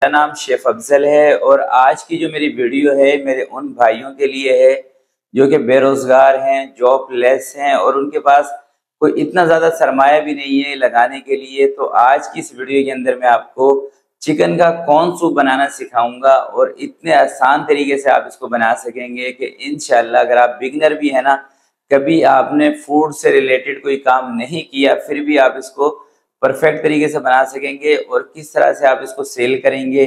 मेरा नाम शेफ अफजल है और आज की जो मेरी वीडियो है मेरे उन भाइयों के लिए है जो कि बेरोजगार हैं, जॉबलेस हैं और उनके पास कोई इतना ज़्यादा सरमाया भी नहीं है लगाने के लिए। तो आज की इस वीडियो के अंदर मैं आपको चिकन का कॉर्न सूप बनाना सिखाऊंगा और इतने आसान तरीके से आप इसको बना सकेंगे कि इंशाल्लाह अगर आप बिगनर भी है ना, कभी आपने फूड से रिलेटेड कोई काम नहीं किया, फिर भी आप इसको परफेक्ट तरीके से बना सकेंगे। और किस तरह से आप इसको सेल करेंगे,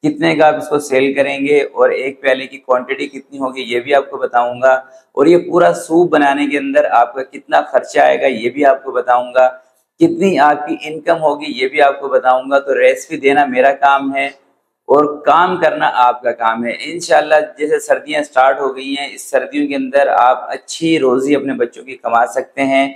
कितने का आप इसको सेल करेंगे और एक प्याले की क्वांटिटी कितनी होगी ये भी आपको बताऊंगा। और ये पूरा सूप बनाने के अंदर आपका कितना खर्चा आएगा ये भी आपको बताऊंगा, कितनी आपकी इनकम होगी ये भी आपको बताऊंगा। तो रेसिपी देना मेरा काम है और काम करना आपका काम है। इंशाल्लाह जैसे सर्दियां स्टार्ट हो गई हैं, इस सर्दियों के अंदर आप अच्छी रोजी अपने बच्चों की कमा सकते हैं।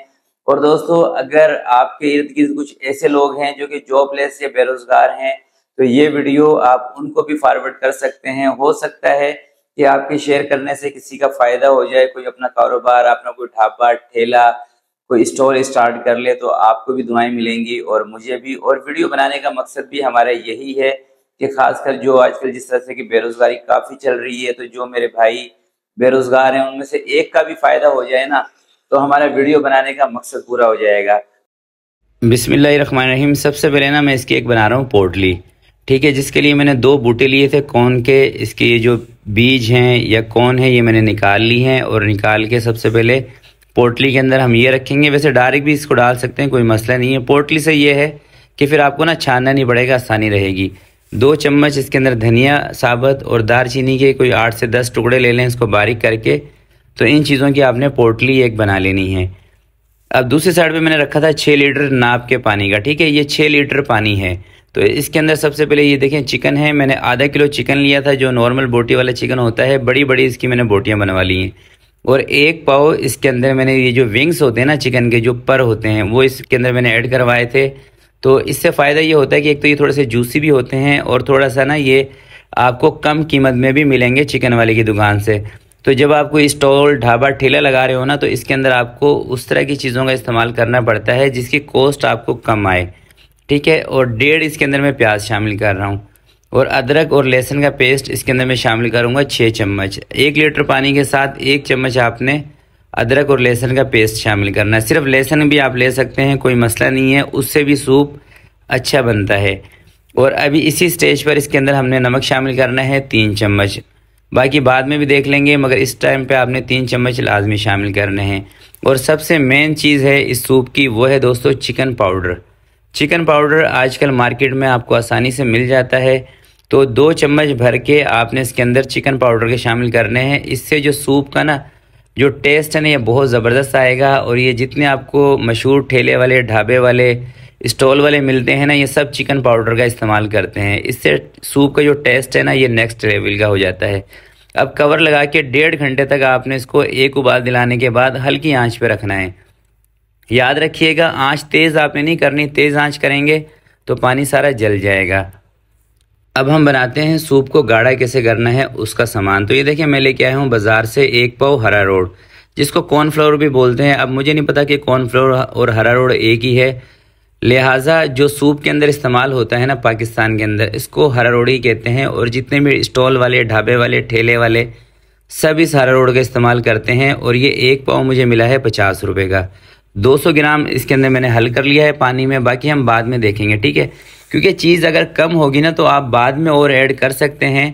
और दोस्तों, अगर आपके इर्द गिर्द कुछ ऐसे लोग हैं जो कि जॉबलेस या बेरोजगार हैं तो ये वीडियो आप उनको भी फॉरवर्ड कर सकते हैं। हो सकता है कि आपके शेयर करने से किसी का फायदा हो जाए, कोई अपना कारोबार, अपना कोई ढाबा, ठेला, कोई स्टॉल स्टार्ट कर ले तो आपको भी दुआएं मिलेंगी और मुझे भी। और वीडियो बनाने का मकसद भी हमारा यही है कि खासकर जो आजकल जिस तरह से कि बेरोजगारी काफ़ी चल रही है, तो जो मेरे भाई बेरोजगार हैं उनमें से एक का भी फायदा हो जाए ना, तो हमारा वीडियो बनाने का मकसद पूरा हो जाएगा। बिस्मिल्लाहिर्रहमानिर्रहीम। सबसे पहले ना मैं इसकी एक बना रहा हूँ पोटली, ठीक है, जिसके लिए मैंने 2 बूटे लिए थे कॉर्न के। इसके ये जो बीज हैं या कॉर्न है ये मैंने निकाल ली हैं और निकाल के सबसे पहले पोटली के अंदर हम ये रखेंगे। वैसे डायरेक्ट भी इसको डाल सकते हैं, कोई मसला नहीं है। पोटली से ये है कि फिर आपको ना छानना नहीं पड़ेगा, आसानी रहेगी। 2 चम्मच इसके अंदर धनिया साबुत और दालचीनी के कोई 8 से 10 टुकड़े ले लें इसको बारीक करके। तो इन चीज़ों की आपने पोटली एक बना लेनी है। अब दूसरी साइड पे मैंने रखा था 6 लीटर नाप के पानी का, ठीक है, ये 6 लीटर पानी है। तो इसके अंदर सबसे पहले ये देखें चिकन है, मैंने आधा किलो चिकन लिया था जो नॉर्मल बोटी वाला चिकन होता है, बड़ी बड़ी इसकी मैंने बोटियां बनवा ली हैं। और 1 पाव इसके अंदर मैंने ये जो विंग्स होते हैं ना चिकन के, जो पर होते हैं, वो इसके अंदर मैंने ऐड करवाए थे। तो इससे फ़ायदा ये होता है कि एक तो ये थोड़े से जूसी भी होते हैं और थोड़ा सा ना ये आपको कम कीमत में भी मिलेंगे चिकन वाले की दुकान से। तो जब आप कोई स्टॉल, ढाबा, ठेला लगा रहे हो ना, तो इसके अंदर आपको उस तरह की चीज़ों का इस्तेमाल करना पड़ता है जिसकी कॉस्ट आपको कम आए, ठीक है। और 1.5 इसके अंदर मैं प्याज शामिल कर रहा हूँ और अदरक और लहसुन का पेस्ट इसके अंदर मैं शामिल करूँगा 6 चम्मच। 1 लीटर पानी के साथ 1 चम्मच आपने अदरक और लहसुन का पेस्ट शामिल करना है। सिर्फ लहसुन भी आप ले सकते हैं, कोई मसला नहीं है, उससे भी सूप अच्छा बनता है। और अभी इसी स्टेज पर इसके अंदर हमने नमक शामिल करना है 3 चम्मच, बाकी बाद में भी देख लेंगे, मगर इस टाइम पे आपने 3 चम्मच लाजमी शामिल करने हैं। और सबसे मेन चीज़ है इस सूप की, वो है दोस्तों चिकन पाउडर। चिकन पाउडर आजकल मार्केट में आपको आसानी से मिल जाता है। तो 2 चम्मच भर के आपने इसके अंदर चिकन पाउडर के शामिल करने हैं। इससे जो सूप का ना जो टेस्ट है ना ये बहुत ज़बरदस्त आएगा। और ये जितने आपको मशहूर ठेले वाले, ढाबे वाले, स्टॉल वाले मिलते हैं ना, ये सब चिकन पाउडर का इस्तेमाल करते हैं। इससे सूप का जो टेस्ट है ना ये नेक्स्ट लेवल का हो जाता है। अब कवर लगा के 1.5 घंटे तक आपने इसको एक उबाल दिलाने के बाद हल्की आंच पे रखना है। याद रखिएगा आंच तेज़ आपने नहीं करनी, तेज़ आंच करेंगे तो पानी सारा जल जाएगा। अब हम बनाते हैं सूप को गाढ़ा कैसे करना है उसका सामान। तो ये देखिए मैं लेके आया हूँ बाज़ार से 1 पाव हरा रोड, जिसको कॉर्नफ्लोर भी बोलते हैं। अब मुझे नहीं पता कि कॉर्नफ्लोर और हरा रोड एक ही है, लिहाजा जो सूप के अंदर इस्तेमाल होता है ना पाकिस्तान के अंदर, इसको हरा रोड ही कहते हैं। और जितने भी स्टॉल वाले, ढाबे वाले, ठेले वाले सब इस हरा रोड का इस्तेमाल करते हैं। और ये 1 पाव मुझे मिला है 50 रुपये का। 200 ग्राम इसके अंदर मैंने हल कर लिया है पानी में, बाकी हम बाद में देखेंगे, ठीक है। क्योंकि चीज़ अगर कम होगी ना तो आप बाद में और ऐड कर सकते हैं,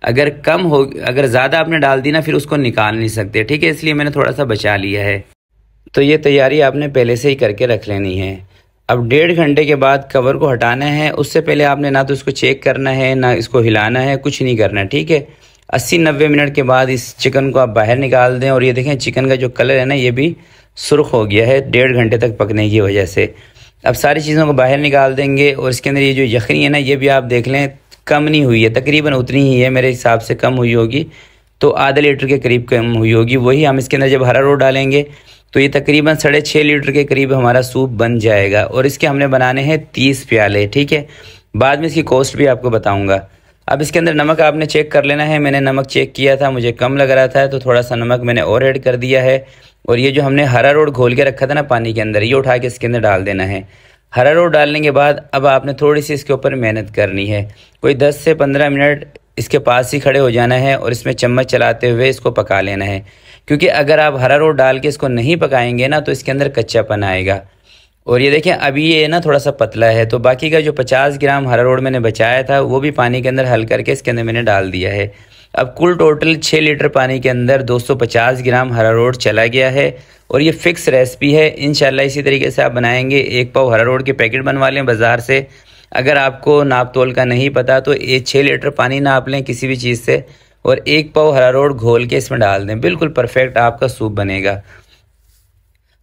अगर कम हो, अगर ज़्यादा आपने डाल दी ना फिर उसको निकाल नहीं सकते, ठीक है, इसलिए मैंने थोड़ा सा बचा लिया है। तो ये तैयारी आपने पहले से ही करके रख लेनी है। अब 1.5 घंटे के बाद कवर को हटाना है। उससे पहले आपने ना तो इसको चेक करना है, ना इसको हिलाना है, कुछ नहीं करना है, ठीक है। 80-90 मिनट के बाद इस चिकन को आप बाहर निकाल दें। और ये देखें चिकन का जो कलर है ना ये भी सुर्ख हो गया है 1.5 घंटे तक पकने की वजह से। अब सारी चीज़ों को बाहर निकाल देंगे और इसके अंदर ये जो यखनी है ना ये भी आप देख लें कम नहीं हुई है, तकरीबन उतनी ही है, मेरे हिसाब से कम हुई होगी तो आधा लीटर के करीब कम हुई होगी। वही हम इसके अंदर जब हरा रोड डालेंगे तो ये तकरीबन 6.5 लीटर के करीब हमारा सूप बन जाएगा। और इसके हमने बनाने हैं 30 प्याले, ठीक है। बाद में इसकी कॉस्ट भी आपको बताऊंगा। अब इसके अंदर नमक आपने चेक कर लेना है। मैंने नमक चेक किया था, मुझे कम लग रहा था तो थोड़ा सा नमक मैंने और ऐड कर दिया है। और ये जो हमने हरा रोड घोल के रखा था ना पानी के अंदर, ये उठा के इसके अंदर डाल देना है। अरारोट डालने के बाद अब आपने थोड़ी सी इसके ऊपर मेहनत करनी है। कोई 10 से 15 मिनट इसके पास ही खड़े हो जाना है और इसमें चम्मच चलाते हुए इसको पका लेना है, क्योंकि अगर आप अरारोट डाल के इसको नहीं पकाएंगे ना तो इसके अंदर कच्चापन आएगा। और ये देखें अभी ये ना थोड़ा सा पतला है, तो बाकी का जो 50 ग्राम अरारोट मैंने बचाया था वो भी पानी के अंदर हल करके इसके अंदर मैंने डाल दिया है। अब कुल टोटल 6 लीटर पानी के अंदर 250 ग्राम अरारोट चला गया है और ये फ़िक्स रेसिपी है। इंशाल्लाह इसी तरीके से आप बनाएंगे। 1 पाव अरारोट के पैकेट बनवा लें बाज़ार से। अगर आपको नाप तोल का नहीं पता तो ये 6 लीटर पानी नाप लें किसी भी चीज़ से और 1 पाव अरारोट घोल के इसमें डाल दें, बिल्कुल परफेक्ट आपका सूप बनेगा।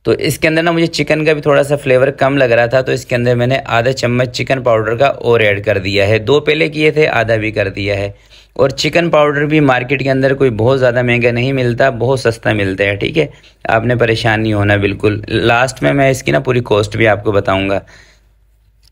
तो इसके अंदर ना मुझे चिकन का भी थोड़ा सा फ्लेवर कम लग रहा था, तो इसके अंदर मैंने आधा चम्मच चिकन पाउडर का और ऐड कर दिया है। 2 पेले किए थे, आधा भी कर दिया है। और चिकन पाउडर भी मार्केट के अंदर कोई बहुत ज़्यादा महंगा नहीं मिलता, बहुत सस्ता मिलता है, ठीक है। आपने परेशान नहीं होना बिल्कुल। लास्ट में मैं इसकी ना पूरी कॉस्ट भी आपको बताऊँगा।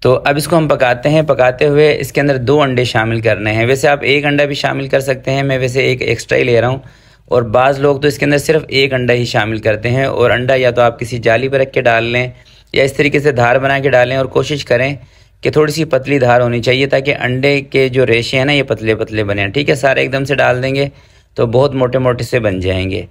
तो अब इसको हम पकाते हैं। पकाते हुए इसके अंदर 2 अंडे शामिल करने हैं। वैसे आप 1 अंडा भी शामिल कर सकते हैं, मैं वैसे 1 एक्स्ट्रा ही ले रहा हूँ। और बाज़ लोग तो इसके अंदर सिर्फ 1 अंडा ही शामिल करते हैं। और अंडा या तो आप किसी जाली पर रख के डाल लें या इस तरीके से धार बना के डालें। और कोशिश करें कि थोड़ी सी पतली धार होनी चाहिए ताकि अंडे के जो रेशे हैं ना ये पतले पतले बने, ठीक है। सारे एकदम से डाल देंगे तो बहुत मोटे मोटे से बन जाएंगे।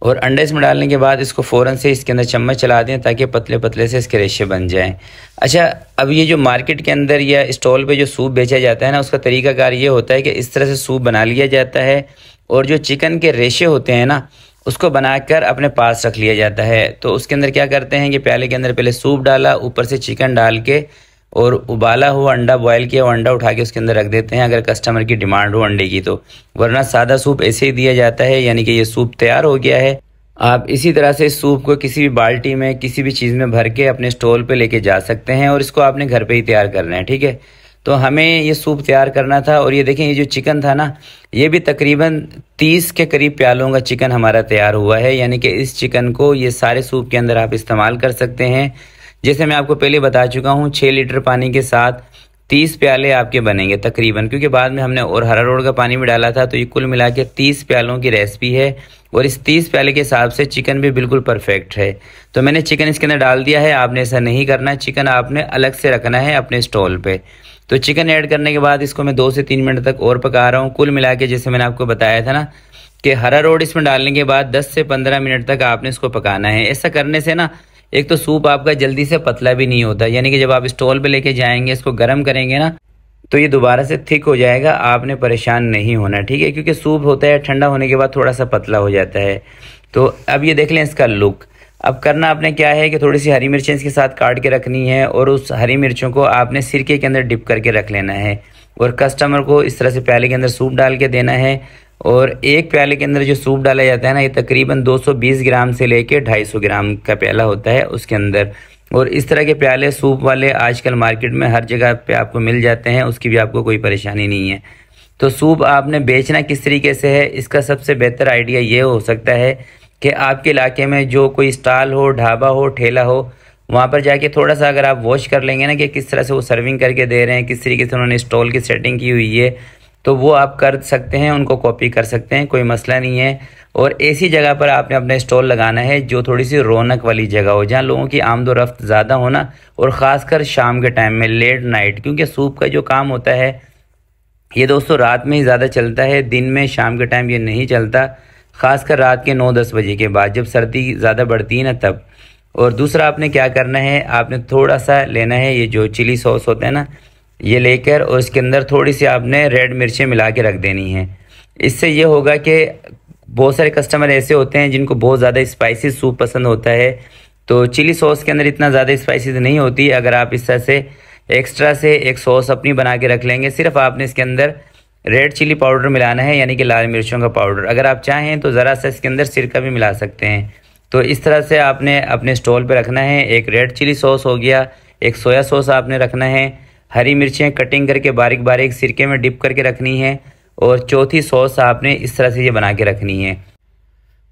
और अंडे इसमें डालने के बाद इसको फ़ौरन से इसके अंदर चम्मच चला दें ताकि पतले पतले से इसके रेशे बन जाएं। अच्छा, अब ये जो मार्केट के अंदर या स्टॉल पे जो सूप बेचा जाता है ना, उसका तरीकाकार ये होता है कि इस तरह से सूप बना लिया जाता है और जो चिकन के रेशे होते हैं ना उसको बनाकर अपने पास रख लिया जाता है। तो उसके अंदर क्या करते हैं कि प्याले के अंदर पहले सूप डाला, ऊपर से चिकन डाल के और उबाला हुआ अंडा बॉयल किया हुआ अंडा उठा के उसके अंदर रख देते हैं अगर कस्टमर की डिमांड हो अंडे की तो। वरना सादा सूप ऐसे ही दिया जाता है, यानी कि ये सूप तैयार हो गया है। आप इसी तरह से इस सूप को किसी भी बाल्टी में किसी भी चीज़ में भर के अपने स्टॉल पे लेके जा सकते हैं और इसको आपने घर पे ही तैयार करना है, ठीक है। तो हमें ये सूप तैयार करना था। और ये देखें ये जो चिकन था ना ये भी तकरीबन 30 के करीब प्यालों का चिकन हमारा तैयार हुआ है, यानी कि इस चिकन को ये सारे सूप के अंदर आप इस्तेमाल कर सकते हैं। जैसे मैं आपको पहले बता चुका हूँ 6 लीटर पानी के साथ 30 प्याले आपके बनेंगे तकरीबन, क्योंकि बाद में हमने और अरारोट का पानी भी डाला था। तो ये कुल मिला के 30 प्यालों की रेसिपी है और इस 30 प्याले के हिसाब से चिकन भी बिल्कुल परफेक्ट है। तो मैंने चिकन इसके अंदर डाल दिया है। आपने ऐसा नहीं करना है, चिकन आपने अलग से रखना है अपने स्टॉल पे। तो चिकन ऐड करने के बाद इसको मैं 2 से 3 मिनट तक और पका रहा हूँ। कुल मिला के जैसे मैंने आपको बताया था ना कि अरारोट इसमें डालने के बाद 10 से 15 मिनट तक आपने इसको पकाना है। ऐसा करने से ना एक तो सूप आपका जल्दी से पतला भी नहीं होता, यानी कि जब आप स्टॉल पे लेके जाएंगे इसको गर्म करेंगे ना तो ये दोबारा से थिक हो जाएगा। आपने परेशान नहीं होना, ठीक है, क्योंकि सूप होता है ठंडा होने के बाद थोड़ा सा पतला हो जाता है। तो अब ये देख लें इसका लुक। अब करना आपने क्या है कि थोड़ी सी हरी मिर्चें इसके साथ काट के रखनी है और उस हरी मिर्चों को आपने सिरके के अंदर डिप करके रख लेना है और कस्टमर को इस तरह से प्याले के अंदर सूप डाल के देना है। और एक प्याले के अंदर जो सूप डाला जाता है ना ये तकरीबन 220 ग्राम से लेके 250 ग्राम का प्याला होता है उसके अंदर। और इस तरह के प्याले सूप वाले आजकल मार्केट में हर जगह पे आपको मिल जाते हैं, उसकी भी आपको कोई परेशानी नहीं है। तो सूप आपने बेचना किस तरीके से है, इसका सबसे बेहतर आइडिया ये हो सकता है कि आपके इलाके में जो कोई स्टॉल हो, ढाबा हो, ठेला हो, वहाँ पर जाके थोड़ा सा अगर आप वॉच कर लेंगे ना कि किस तरह से वो सर्विंग करके दे रहे हैं, किस तरीके से उन्होंने स्टॉल की सेटिंग की हुई है, तो वो आप कर सकते हैं, उनको कॉपी कर सकते हैं, कोई मसला नहीं है। और ऐसी जगह पर आपने अपना स्टॉल लगाना है जो थोड़ी सी रौनक वाली जगह हो, जहाँ लोगों की आमदोरफ्त ज़्यादा होना, और ख़ासकर शाम के टाइम में, लेट नाइट, क्योंकि सूप का जो काम होता है ये दोस्तों रात में ही ज़्यादा चलता है, दिन में शाम के टाइम ये नहीं चलता, ख़ासकर रात के 9-10 बजे के बाद जब सर्दी ज़्यादा बढ़ती है ना तब। और दूसरा आपने क्या करना है, आपने थोड़ा सा लेना है ये जो चिली सॉस होता है ना, ये लेकर और इसके अंदर थोड़ी सी आपने रेड मिर्चें मिला के रख देनी है। इससे ये होगा कि बहुत सारे कस्टमर ऐसे होते हैं जिनको बहुत ज़्यादा स्पाइसी सूप पसंद होता है, तो चिली सॉस के अंदर इतना ज़्यादा स्पाइसी नहीं होती। अगर आप इस तरह से एक्स्ट्रा से एक सॉस अपनी बना के रख लेंगे, सिर्फ आपने इसके अंदर रेड चिली पाउडर मिलाना है, यानी कि लाल मिर्चों का पाउडर। अगर आप चाहें तो ज़रा सा इसके अंदर सिरका भी मिला सकते हैं। तो इस तरह से आपने अपने स्टॉल पे रखना है। एक रेड चिली सॉस हो गया, एक सोया सॉस आपने रखना है, हरी मिर्चें कटिंग करके बारीक बारीक सिरके में डिप करके रखनी है, और चौथी सॉस आपने इस तरह से ये बना के रखनी है।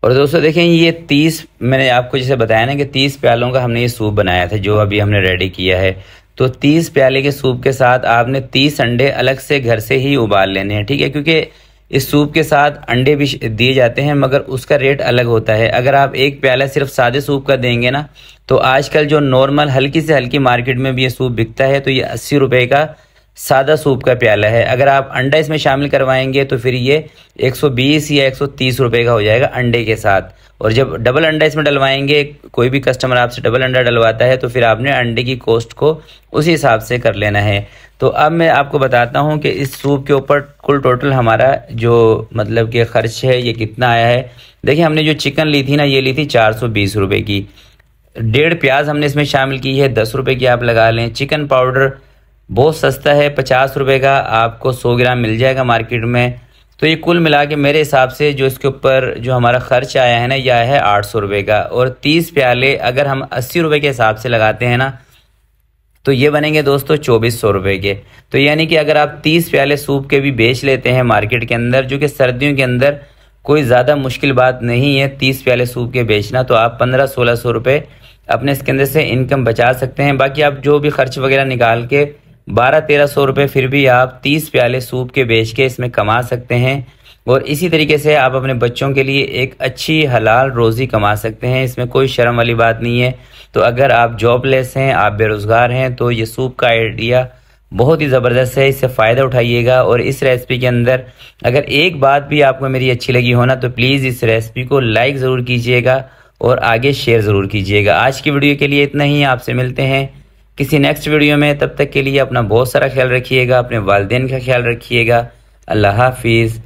और दोस्तों देखें ये 30, मैंने आपको जैसे बताया ना कि 30 प्यालों का हमने ये सूप बनाया था जो अभी हमने रेडी किया है। तो 30 प्याले के सूप के साथ आपने 30 अंडे अलग से घर से ही उबाल लेने हैं, ठीक है, क्योंकि इस सूप के साथ अंडे भी दिए जाते हैं, मगर उसका रेट अलग होता है। अगर आप एक प्याला सिर्फ सादे सूप का देंगे ना, तो आजकल जो नॉर्मल हल्की से हल्की मार्केट में भी ये सूप बिकता है, तो ये 80 रुपये का सादा सूप का प्याला है। अगर आप अंडा इसमें शामिल करवाएंगे तो फिर ये 120 या 130 रुपये का हो जाएगा अंडे के साथ। और जब डबल अंडा इसमें डलवाएंगे, कोई भी कस्टमर आपसे डबल अंडा डलवाता है, तो फिर आपने अंडे की कॉस्ट को उसी हिसाब से कर लेना है। तो अब मैं आपको बताता हूँ कि इस सूप के ऊपर कुल टोटल हमारा जो मतलब कि ख़र्च है ये कितना आया है। देखिए, हमने जो चिकन ली थी ना, ये ली थी 420 रुपये की। 1.5 प्याज हमने इसमें शामिल की है, 10 रुपये की आप लगा लें। चिकन पाउडर बहुत सस्ता है, 50 रुपये का आपको 100 ग्राम मिल जाएगा मार्केट में। तो ये कुल मिला के मेरे हिसाब से जो इसके ऊपर जो हमारा खर्च आया है ना, यह है 800 रुपये का। और 30 प्याले अगर हम 80 रुपये के हिसाब से लगाते हैं ना, तो ये बनेंगे दोस्तों 2400 रुपये के। तो यानी कि अगर आप 30 प्याले सूप के भी बेच लेते हैं मार्केट के अंदर, जो कि सर्दियों के अंदर कोई ज़्यादा मुश्किल बात नहीं है 30 प्याले सूप के बेचना, तो आप 1500-1600 रुपये अपने इसके अंदर से इनकम बचा सकते हैं। बाकी आप जो भी खर्च वगैरह निकाल के 1200-1300 रुपये फिर भी आप 30 प्याले सूप के बेच के इसमें कमा सकते हैं। और इसी तरीके से आप अपने बच्चों के लिए एक अच्छी हलाल रोज़ी कमा सकते हैं, इसमें कोई शर्म वाली बात नहीं है। तो अगर आप जॉबलेस हैं, आप बेरोज़गार हैं, तो ये सूप का आइडिया बहुत ही ज़बरदस्त है, इससे फ़ायदा उठाइएगा। और इस रेसिपी के अंदर अगर एक बात भी आपको मेरी अच्छी लगी हो ना, तो प्लीज़ इस रेसिपी को लाइक ज़रूर कीजिएगा और आगे शेयर ज़रूर कीजिएगा। आज की वीडियो के लिए इतना ही, आपसे मिलते हैं किसी नेक्स्ट वीडियो में। तब तक के लिए अपना बहुत सारा ख्याल रखिएगा, अपने वालिदैन का ख्याल रखिएगा। अल्लाह हाफिज़।